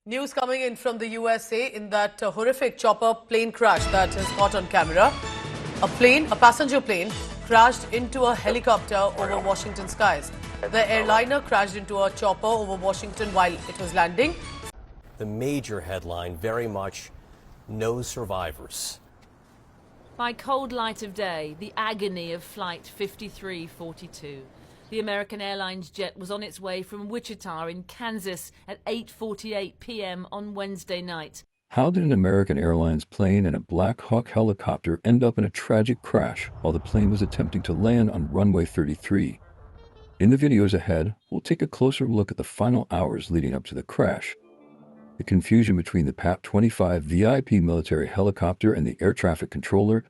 News coming in from the USA in that horrific chopper plane crash that is caught on camera. A passenger plane, crashed into a helicopter over Washington skies. The airliner crashed into a chopper over Washington while it was landing. The major headline, very much no survivors. By cold light of day, the agony of Flight 5342. The American Airlines jet was on its way from Wichita in Kansas at 8:48 p.m. on Wednesday night. How did an American Airlines plane and a Black Hawk helicopter end up in a tragic crash while the plane was attempting to land on runway 33? In the videos ahead, we'll take a closer look at the final hours leading up to the crash, the confusion between the PAP-25 VIP military helicopter and the air traffic controller,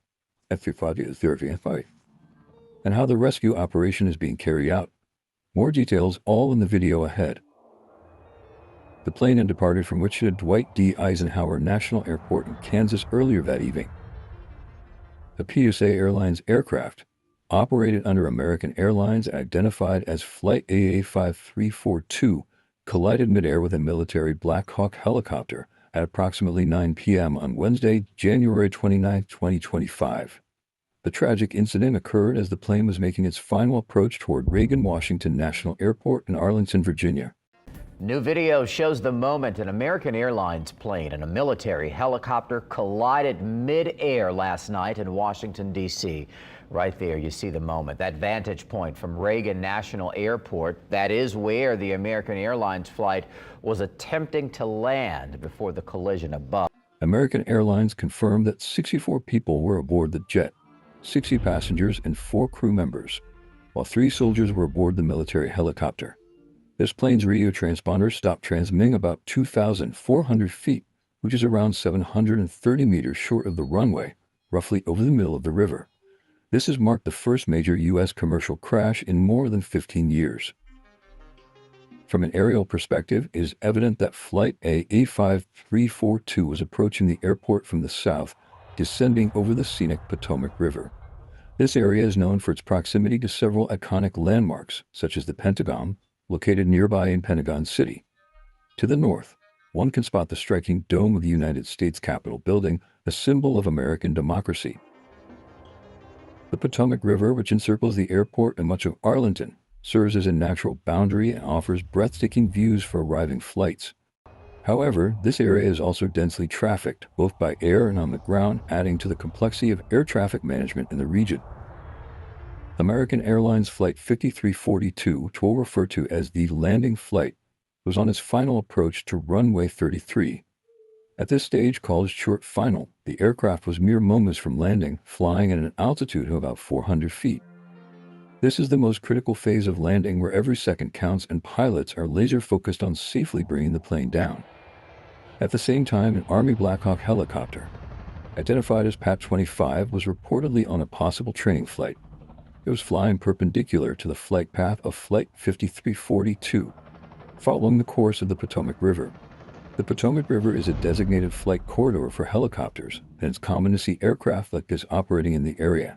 F-35, and how the rescue operation is being carried out. More details all in the video ahead. The plane had departed from Wichita Dwight D. Eisenhower National Airport in Kansas earlier that evening. The PSA Airlines aircraft, operated under American Airlines and identified as Flight AA5342, collided midair with a military Black Hawk helicopter at approximately 9 p.m. on Wednesday, January 29, 2025. The tragic incident occurred as the plane was making its final approach toward Reagan Washington National Airport in Arlington, Virginia. New video shows the moment an American Airlines plane and a military helicopter collided mid-air last night in Washington, D.C. Right there, you see the moment. That vantage point from Reagan National Airport, that is where the American Airlines flight was attempting to land before the collision above. American Airlines confirmed that 64 people were aboard the jet, 60 passengers and 4 crew members, while 3 soldiers were aboard the military helicopter. This plane's radio transponder stopped transmitting about 2,400 feet, which is around 730 meters short of the runway, roughly over the middle of the river. This has marked the first major U.S. commercial crash in more than 15 years. From an aerial perspective, it is evident that Flight AA5342 was approaching the airport from the south, descending over the scenic Potomac River. This area is known for its proximity to several iconic landmarks, such as the Pentagon, located nearby in Pentagon City. To the north, one can spot the striking dome of the United States Capitol building, a symbol of American democracy. The Potomac River, which encircles the airport and much of Arlington, serves as a natural boundary and offers breathtaking views for arriving flights. However, this area is also densely trafficked, both by air and on the ground, adding to the complexity of air traffic management in the region. American Airlines Flight 5342, which we'll refer to as the landing flight, was on its final approach to runway 33. At this stage, called short final, the aircraft was mere moments from landing, flying at an altitude of about 400 feet. This is the most critical phase of landing, where every second counts and pilots are laser-focused on safely bringing the plane down. At the same time, an Army Black Hawk helicopter, identified as PAP-25, was reportedly on a possible training flight. It was flying perpendicular to the flight path of Flight 5342, following the course of the Potomac River. The Potomac River is a designated flight corridor for helicopters, and it's common to see aircraft like this operating in the area.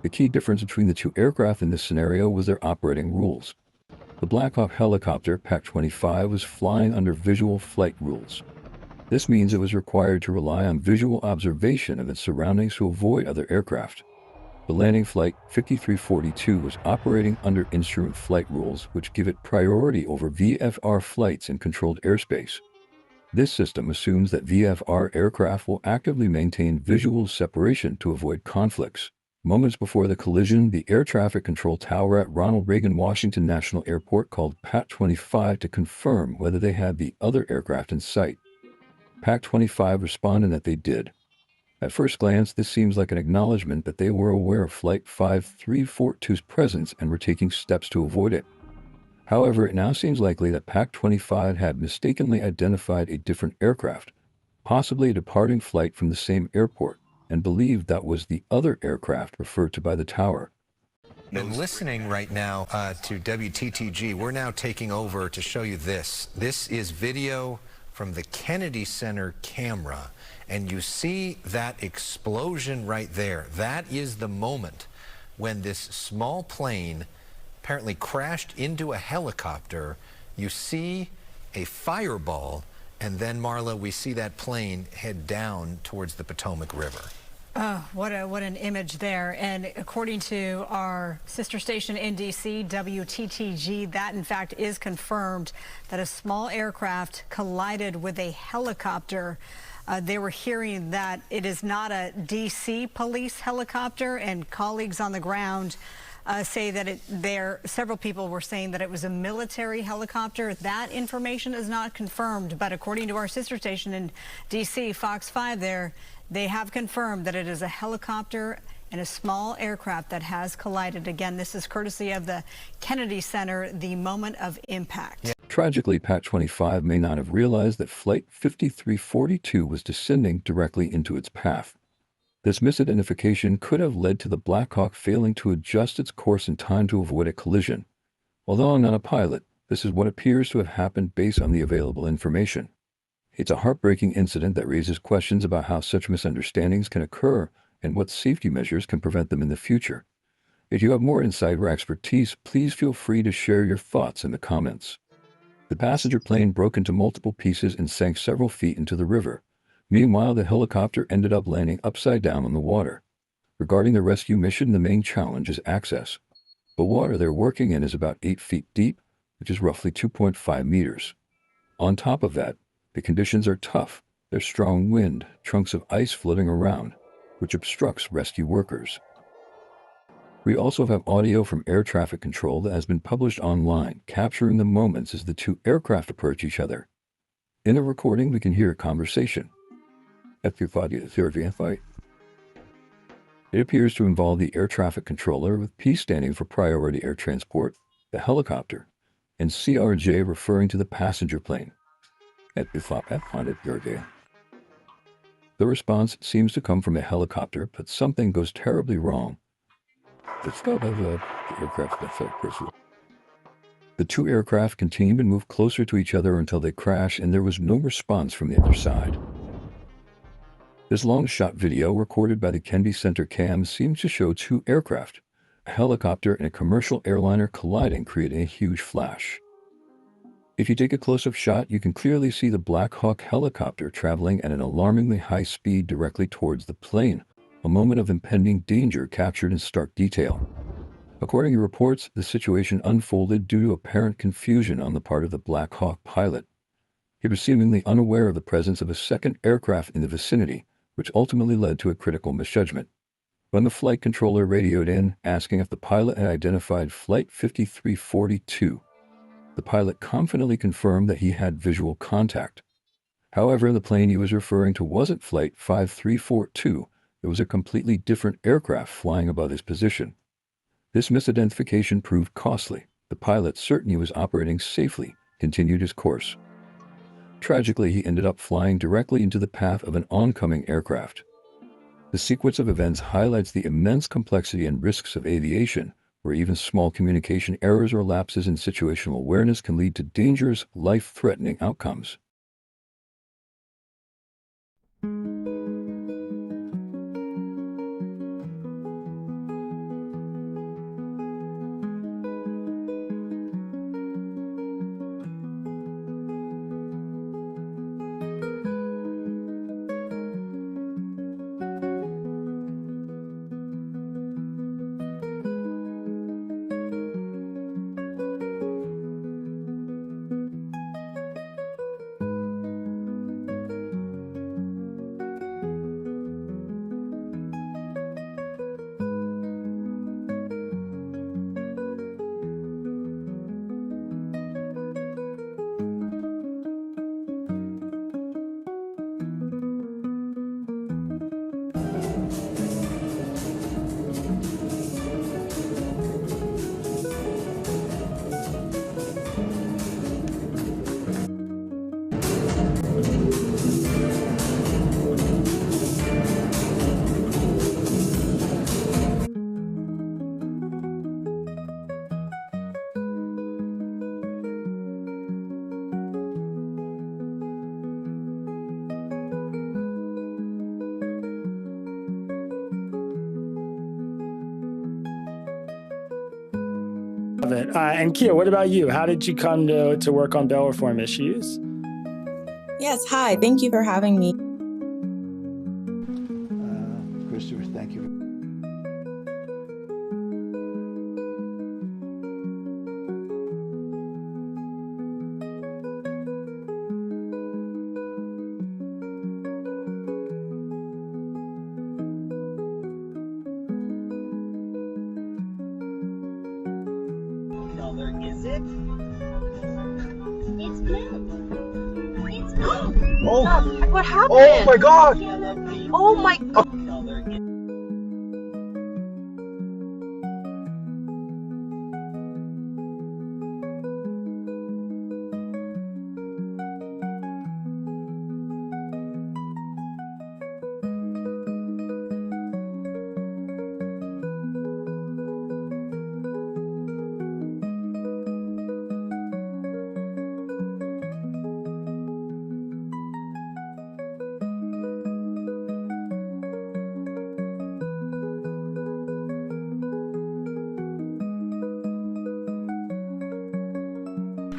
The key difference between the two aircraft in this scenario was their operating rules. The Black Hawk helicopter, PAP-25, was flying under visual flight rules. This means it was required to rely on visual observation of its surroundings to avoid other aircraft. The landing Flight 5342 was operating under instrument flight rules, which give it priority over VFR flights in controlled airspace. This system assumes that VFR aircraft will actively maintain visual separation to avoid conflicts. Moments before the collision, the air traffic control tower at Ronald Reagan Washington National Airport called PAP-25 to confirm whether they had the other aircraft in sight. PAP-25 responded that they did. At first glance, this seems like an acknowledgement that they were aware of Flight 5342's presence and were taking steps to avoid it. However, it now seems likely that PAP-25 had mistakenly identified a different aircraft, possibly a departing flight from the same airport, and believed that was the other aircraft referred to by the tower. And listening right now to WTTG, we're now taking over to show you this. This is video from the Kennedy Center camera, and you see that explosion right there. That is the moment when this small plane apparently crashed into a helicopter. You see a fireball And then, Marla, we see that plane head down towards the Potomac River. Oh, what an image there. And according to our sister station in D.C., WTTG, that in fact is confirmed that a small aircraft collided with a helicopter. They were hearing that it is not a D.C. police helicopter, and colleagues on the ground say that several people were saying that it was a military helicopter. That information is not confirmed, but according to our sister station in D.C., Fox 5 there, they have confirmed that it is a helicopter and a small aircraft that has collided. Again, this is courtesy of the Kennedy Center, the moment of impact. Yeah. Tragically, Pat 25 may not have realized that Flight 5342 was descending directly into its path. This misidentification could have led to the Black Hawk failing to adjust its course in time to avoid a collision. Although I'm not a pilot, this is what appears to have happened based on the available information. It's a heartbreaking incident that raises questions about how such misunderstandings can occur and what safety measures can prevent them in the future. If you have more insight or expertise, please feel free to share your thoughts in the comments. The passenger plane broke into multiple pieces and sank several feet into the river. Meanwhile, the helicopter ended up landing upside down on the water. Regarding the rescue mission, the main challenge is access. The water they're working in is about 8 feet deep, which is roughly 2.5 meters. On top of that, the conditions are tough. There's strong wind, chunks of ice floating around, which obstructs rescue workers. We also have audio from air traffic control that has been published online, capturing the moments as the two aircraft approach each other. In a recording, we can hear a conversation. It appears to involve the air traffic controller, with P standing for priority air transport, the helicopter, and CRJ referring to the passenger plane. The response seems to come from a helicopter, but something goes terribly wrong. The two aircraft continue to move closer to each other until they crash, and there was no response from the other side. This long-shot video recorded by the Kennedy Center cam seems to show two aircraft, a helicopter and a commercial airliner, colliding, creating a huge flash. If you take a close-up shot, you can clearly see the Black Hawk helicopter traveling at an alarmingly high speed directly towards the plane, a moment of impending danger captured in stark detail. According to reports, the situation unfolded due to apparent confusion on the part of the Black Hawk pilot. He was seemingly unaware of the presence of a second aircraft in the vicinity, which ultimately led to a critical misjudgment. When the flight controller radioed in, asking if the pilot had identified Flight 5342, the pilot confidently confirmed that he had visual contact. However, the plane he was referring to wasn't Flight 5342. It was a completely different aircraft flying above his position. This misidentification proved costly. The pilot, certain he was operating safely, continued his course. Tragically, he ended up flying directly into the path of an oncoming aircraft. The sequence of events highlights the immense complexity and risks of aviation, where even small communication errors or lapses in situational awareness can lead to dangerous, life-threatening outcomes. Love it. And Kia, what about you? How did you come to work on bail reform issues? Yes, hi. Thank you for having me. Christopher, thank you. Is it? It's blue. It's blue. Oh! What happened? Oh my God! Oh my God!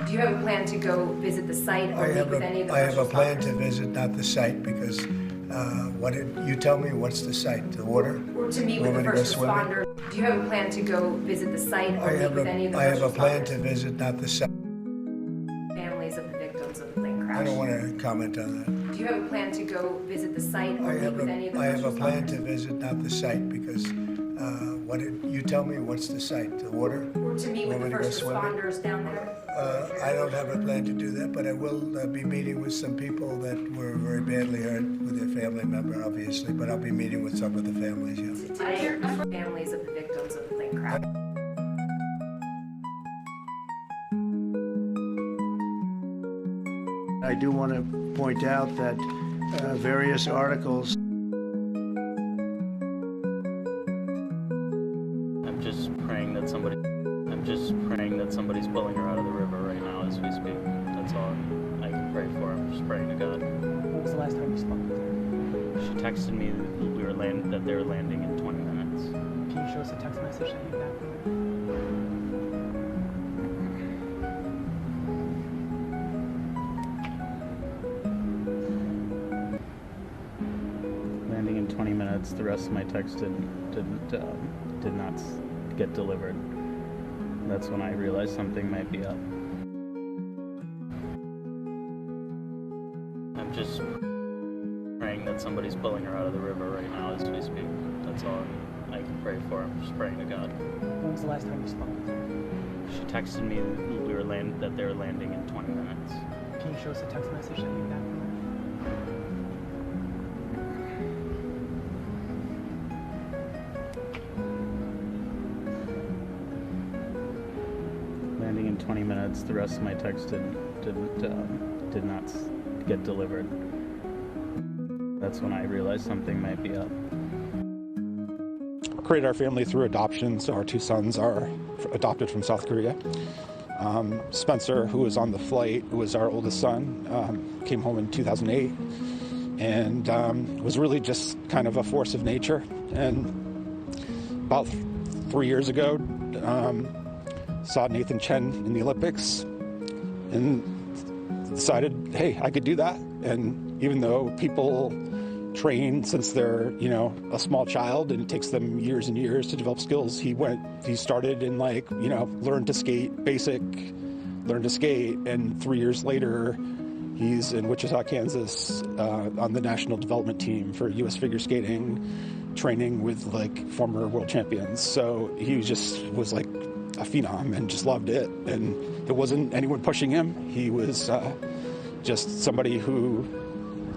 Do you have a plan to go visit the site or meet with any of the first responders? I have a plan to visit, not the site, because what did you tell me? What's the site? The water? Or to meet with the first responders. Do you have a plan to go visit the site or meet with any of the first responders? I have a plan to visit, not the site. Families of the victims of the plane crash. I don't want to comment on that. Do you have a plan to go visit the site or meet with any of the first responders? I have a plan to visit, not the site, because what did you tell me? What's the site? The water? Or to meet with the first responders down there? I don't have a plan to do that, but I will be meeting with some people that were very badly hurt with their family member, obviously, but I'll be meeting with some of the families, yeah. Today, families of the victims of the plane crash. I do want to point out that various articles. I'm just praying that somebody's pulling her out of the river right now as we speak. That's all I can pray for. I'm just praying to God. When was the last time you spoke with her? She texted me that they were landing in 20 minutes. Can you show us a text message that you got from her? Landing in 20 minutes. The rest of my text did not get delivered. That's when I realized something might be up. I'm just praying that somebody's pulling her out of the river right now as we speak. That's all I can pray for. I'm just praying to God. When was the last time you spoke with her? She texted me that they were landing in 20 minutes. Can you show us a text message that you got from her? Landing in 20 minutes. The rest of my text did not get delivered. That's when I realized something might be up. Created our family through adoption, so our two sons are adopted from South Korea. Spencer, who was on the flight, who was our oldest son, came home in 2008 and was really just kind of a force of nature. And about 3 years ago, saw Nathan Chen in the Olympics and decided, hey, I could do that. And even though people train since they're, a small child and it takes them years and years to develop skills, he started and learned to skate, learned to skate. And 3 years later, he's in Wichita, Kansas, on the national development team for U.S. figure skating, training with former world champions. So he was like a phenom and just loved it. And it wasn't anyone pushing him. He was just somebody who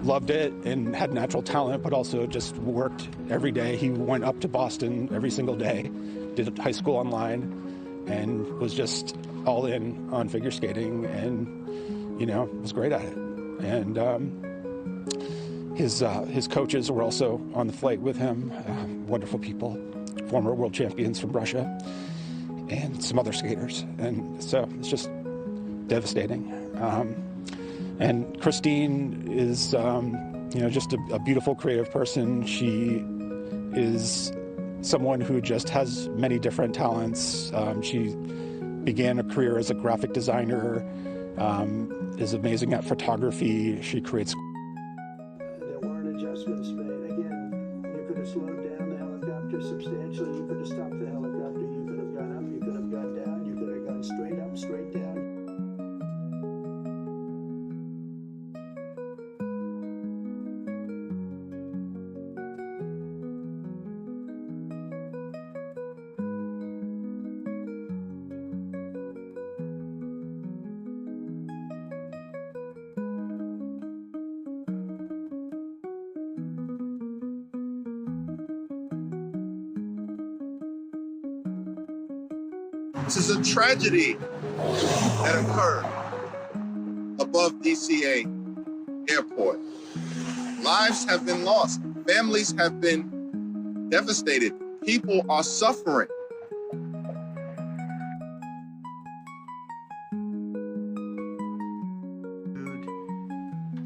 loved it and had natural talent, but also just worked every day. He went up to Boston every single day, did high school online, and was just all in on figure skating and, was great at it. And his coaches were also on the flight with him, wonderful people, former world champions from Russia, and some other skaters. And so it's just devastating. And Christine is, just a beautiful, creative person. She is someone who just has many different talents. She began a career as a graphic designer, is amazing at photography. She creates. There weren't adjustments made. Again, you could have slowed down the helicopter substantially. You could have stopped the helicopter. You could have gone up. You could have gone down. You could have gone straight up, straight down. This is a tragedy that occurred above DCA Airport. Lives have been lost. Families have been devastated. People are suffering.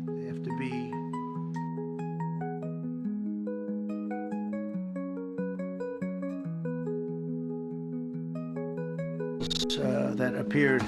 They have to be that appeared